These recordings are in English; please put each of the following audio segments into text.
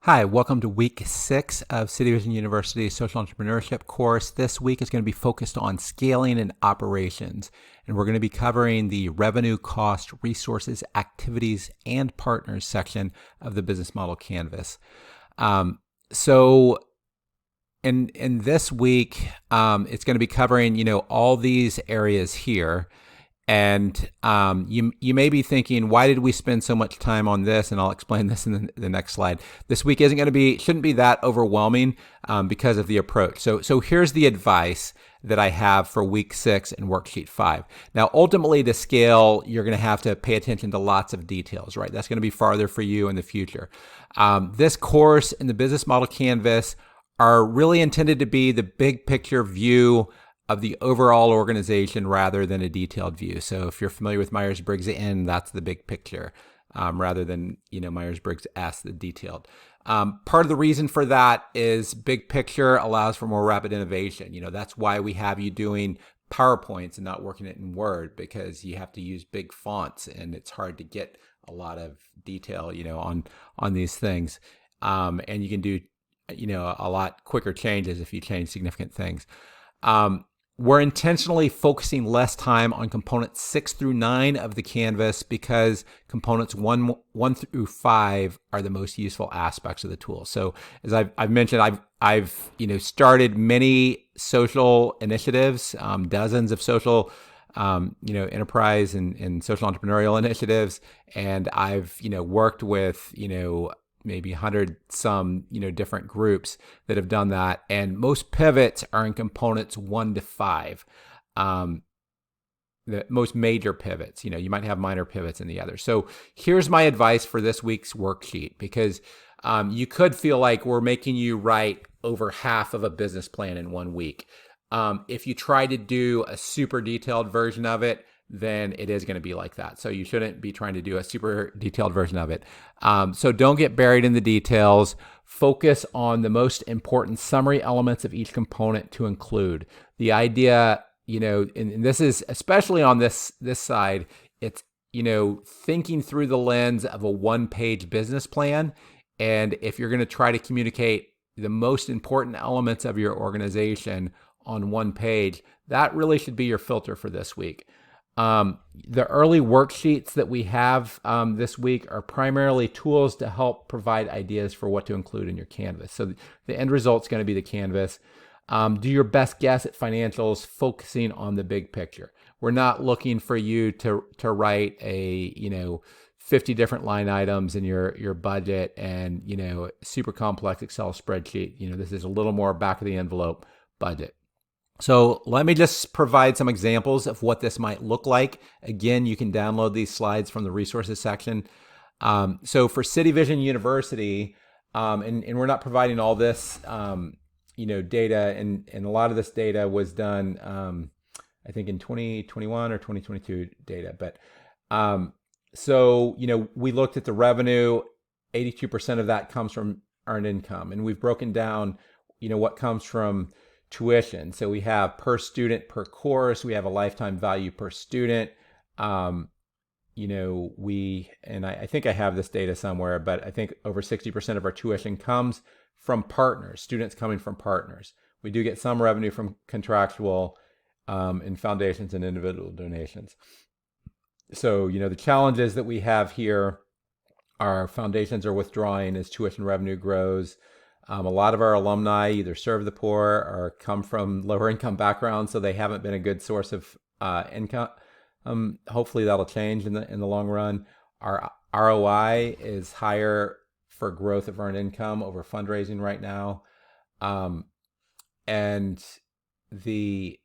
Hi, welcome to week 6 of City Vision University's social entrepreneurship course. This week is going to be focused on scaling and operations, and we're going to be covering the revenue, cost, resources, activities, and partners section of the business model canvas. So in this week, it's going to be covering, all these areas here. And you may be thinking, why did we spend so much time on this? And I'll explain this in the next slide. This week shouldn't be that overwhelming because of the approach. So here's the advice that I have for week 6 and worksheet 5. Now, ultimately, to scale, you're going to have to pay attention to lots of details, right? That's going to be farther for you in the future. This course and the business model canvas are really intended to be the big picture view of the overall organization rather than a detailed view. So if you're familiar with Myers-Briggs N, that's the big picture, rather than Myers-Briggs S, the detailed. Part of the reason for that is big picture allows for more rapid innovation. That's why we have you doing PowerPoints and not working it in Word, because you have to use big fonts and it's hard to get a lot of detail, on these things. And you can do, a lot quicker changes if you change significant things. We're intentionally focusing less time on components 6 through 9 of the canvas because components 1 through 5 are the most useful aspects of the tool. So as I've mentioned, I've started many social initiatives, dozens of social enterprise and social entrepreneurial initiatives, and I've worked with maybe 100 some different groups that have done that, and most pivots are in components 1 to 5. The most major pivots, you might have minor pivots in the other. So here's my advice for this week's worksheet, because you could feel like we're making you write over half of a business plan in 1 week. If you try to do a super detailed version of it, then it is going to be like that. So you shouldn't be trying to do a super detailed version of it. So don't get buried in the details. Focus on the most important summary elements of each component to include. The idea, and this is especially on this side, it's, thinking through the lens of a 1-page business plan. And if you're going to try to communicate the most important elements of your organization on 1 page, that really should be your filter for this week. The early worksheets that we have this week are primarily tools to help provide ideas for what to include in your canvas. So the end result is going to be the canvas. Do your best guess at financials, focusing on the big picture. We're not looking for you to write a 50 different line items in your budget and super complex Excel spreadsheet. This is a little more back of the envelope budget. So let me just provide some examples of what this might look like. Again, you can download these slides from the resources section. So for City Vision University, and we're not providing all this, data, and a lot of this data was done, I think in 2021 or 2022 data. But so we looked at the revenue. 82% of that comes from earned income, and we've broken down, what comes from tuition. So we have per student per course, we have a lifetime value per student. I think I have this data somewhere, but I think over 60% of our tuition comes from partners, students coming from partners. We do get some revenue from contractual and foundations and individual donations. So, the challenges that we have here are foundations are withdrawing as tuition revenue grows. A lot of our alumni either serve the poor or come from lower income backgrounds, so they haven't been a good source of income. Hopefully that'll change in the long run. Our ROI is higher for growth of earned income over fundraising right now. And the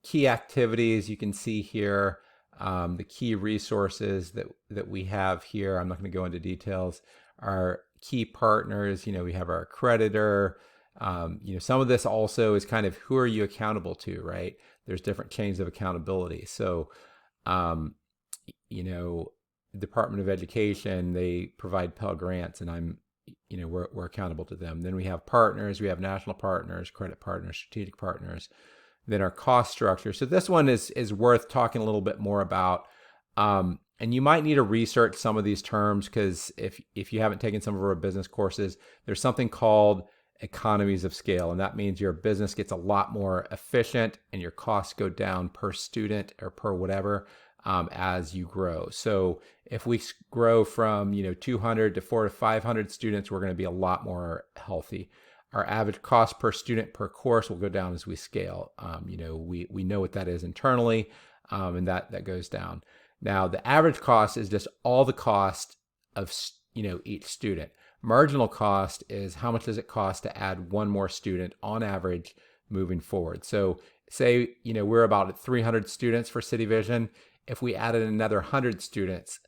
key activities you can see here, the key resources that we have here, I'm not going to go into details, are key partners. We have our accreditor. Some of this also is kind of who are you accountable to, right? There's different chains of accountability. So, Department of Education, they provide Pell Grants, and we're accountable to them. Then we have partners. We have national partners, credit partners, strategic partners. Then our cost structure. So this one is worth talking a little bit more about. and you might need to research some of these terms, because if you haven't taken some of our business courses, there's something called economies of scale, and that means your business gets a lot more efficient and your costs go down per student or per whatever as you grow. So if we grow from 200 to 400 to 500 students, we're going to be a lot more healthy. Our average cost per student per course will go down as we scale. We know what that is internally, and that goes down. Now, the average cost is just all the cost of each student. Marginal cost is how much does it cost to add one more student on average moving forward. So say we're about at 300 students for City Vision. If we added another 100 students,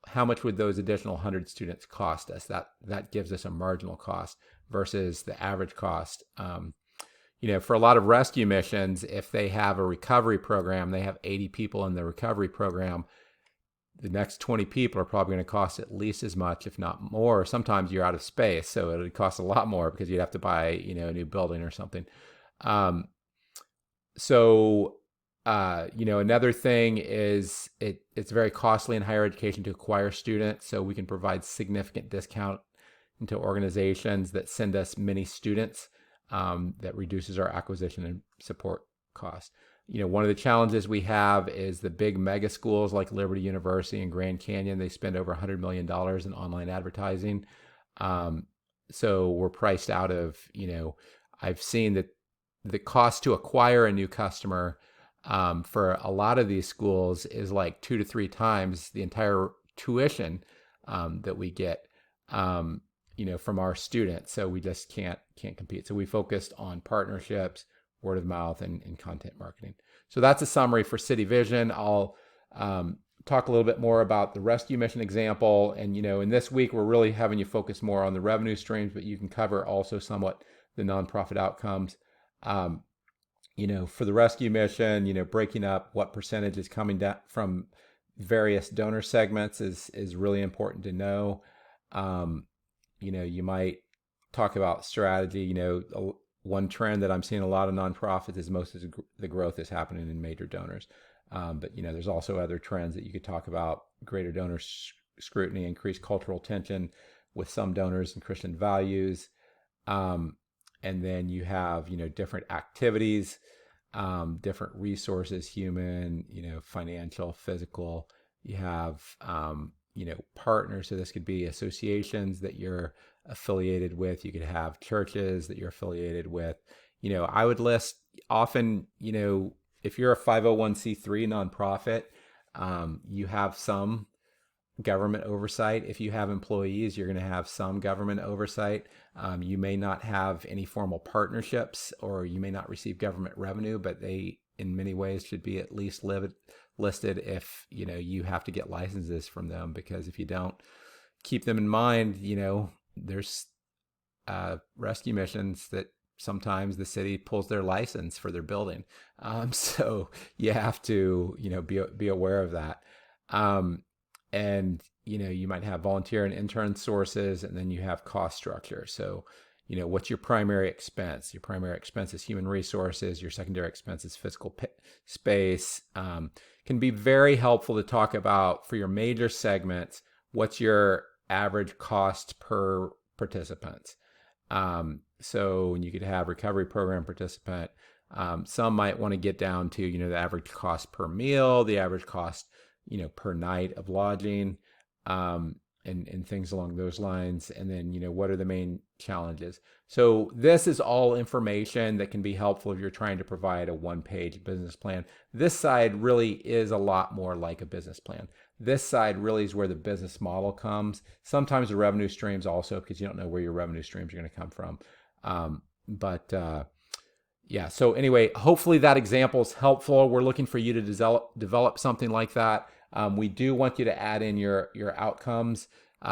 how much would those additional 100 students cost us? That gives us a marginal cost versus the average cost. For a lot of rescue missions, if they have a recovery program, they have 80 people in the recovery program, the next 20 people are probably going to cost at least as much, if not more. Sometimes you're out of space, so it would cost a lot more because you'd have to buy, a new building or something. Another thing is it's very costly in higher education to acquire students, so we can provide significant discount into organizations that send us many students. That reduces our acquisition and support costs. One of the challenges we have is the big mega schools like Liberty University and Grand Canyon. They spend over $100 million in online advertising. So we're priced out of, I've seen that the cost to acquire a new customer for a lot of these schools is like 2 to 3 times the entire tuition that we get, from our students. So we just can't compete. So we focused on partnerships, word of mouth, and content marketing. So that's a summary for City Vision. I'll talk a little bit more about the rescue mission example. And, in this week, we're really having you focus more on the revenue streams, but you can cover also somewhat the nonprofit outcomes. For the rescue mission, breaking up what percentage is coming down from various donor segments is really important to know. You might talk about strategy. One trend that I'm seeing a lot of nonprofits is most of the growth is happening in major donors. But there's also other trends that you could talk about: greater donor scrutiny, increased cultural tension with some donors and Christian values. And then you have, different activities, different resources, human, financial, physical. You have, partners. So this could be associations that you're affiliated with. You could have churches that you're affiliated with. I would list often, if you're a 501c3 nonprofit, you have some government oversight. If you have employees, you're going to have some government oversight. You may not have any formal partnerships, or you may not receive government revenue, but they in many ways should be at least listed if you have to get licenses from them, because if you don't keep them in mind, there's rescue missions that sometimes the city pulls their license for their building. So you have to be aware of that. And you might have volunteer and intern sources, and then you have cost structure. So what's your primary expense? Your primary expense is human resources. Your secondary expense is physical space. Can be very helpful to talk about for your major segments. What's your average cost per participant? So you could have recovery program participant. Some might want to get down to the average cost per meal, the average cost per night of lodging, and things along those lines. And then, what are the main challenges? So this is all information that can be helpful if you're trying to provide a one-page business plan. This side really is a lot more like a business plan. This side really is where the business model comes. Sometimes the revenue streams also, because you don't know where your revenue streams are going to come from. Yeah, so anyway, hopefully that example is helpful. We're looking for you to develop something like that. We do want you to add in your outcomes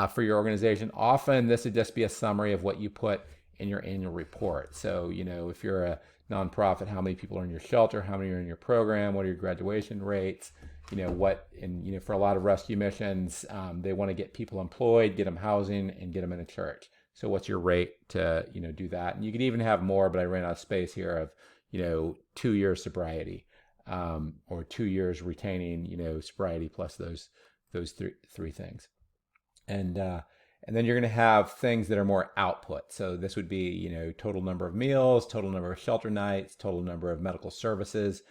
for your organization. Often this would just be a summary of what you put in your annual report. So, if you're a nonprofit, how many people are in your shelter, how many are in your program, what are your graduation rates, for a lot of rescue missions, they want to get people employed, get them housing, and get them in a church. So what's your rate to, do that? And you could even have more, but I ran out of space here of, 2 years sobriety, or 2 years retaining, sobriety plus those those three things. And then you're going to have things that are more output. So this would be, total number of meals, total number of shelter nights, total number of medical services,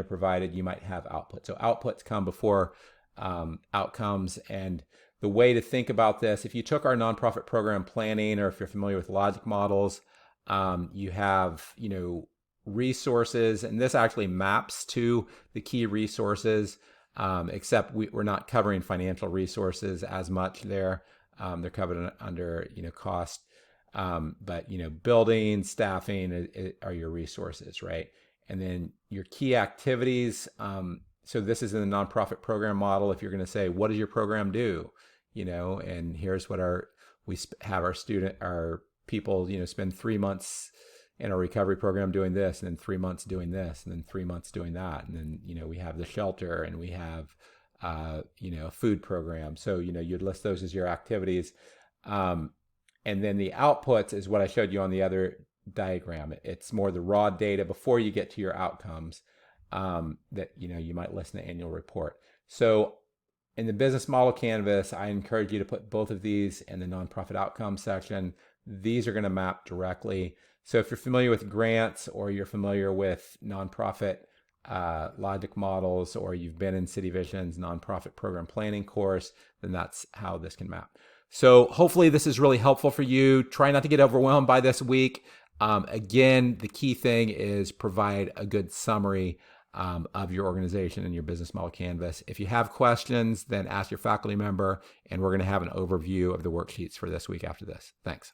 provided. You might have output. So outputs come before outcomes. And the way to think about this, if you took our nonprofit program planning, or if you're familiar with logic models, you have, resources, and this actually maps to the key resources, except we're not covering financial resources as much there. They're covered under, cost, but, building, staffing are your resources, right? And then your key activities. So this is in the nonprofit program model. If you're going to say, what does your program do? And here's what we have our people, spend 3 months in our recovery program doing this, and then 3 months doing this, and then 3 months doing that. And then, we have the shelter, and we have, a food program. So, you'd list those as your activities. And then the outputs is what I showed you on the other diagram. It's more the raw data before you get to your outcomes, that, you might list in the annual report. So in the business model canvas, I encourage you to put both of these in the nonprofit outcomes section. These are going to map directly. So if you're familiar with grants, or you're familiar with nonprofit logic models, or you've been in CityVision's nonprofit program planning course, then that's how this can map. So hopefully this is really helpful for you. Try not to get overwhelmed by this week. Again, the key thing is provide a good summary of your organization and your business model canvas. If you have questions, then ask your faculty member, and we're going to have an overview of the worksheets for this week after this. Thanks.